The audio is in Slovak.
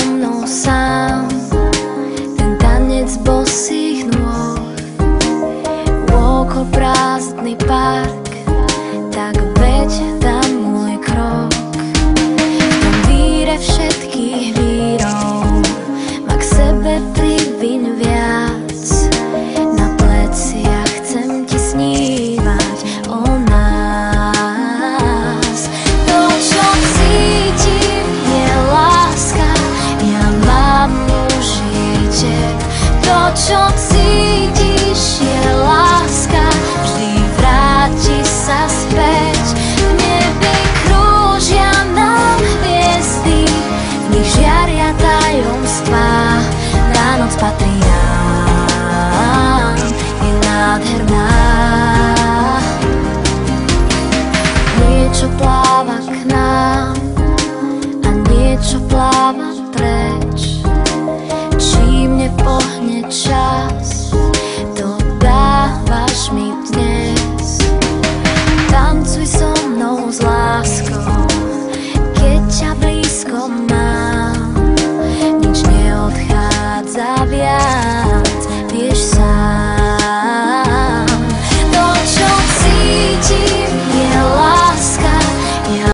mnou sám, ten tanec bosých nôh, okolo prázdny park, tak veď tam môj krok. V tom víre všetkých vírov ma k sebe priviň viac, na pleciach chcem ti snívať o nás. To, čo cítim, je láska, ja mám užite. To, čo cítiš, je láska, vždy vráti sa späť. V nebi krúžia nám hviezdy, v nich žiaria tajomstvá. Tá noc patrí nám, je nádherná. Niečo pláva k nám a niečo pláva preč, čím nepohne čas.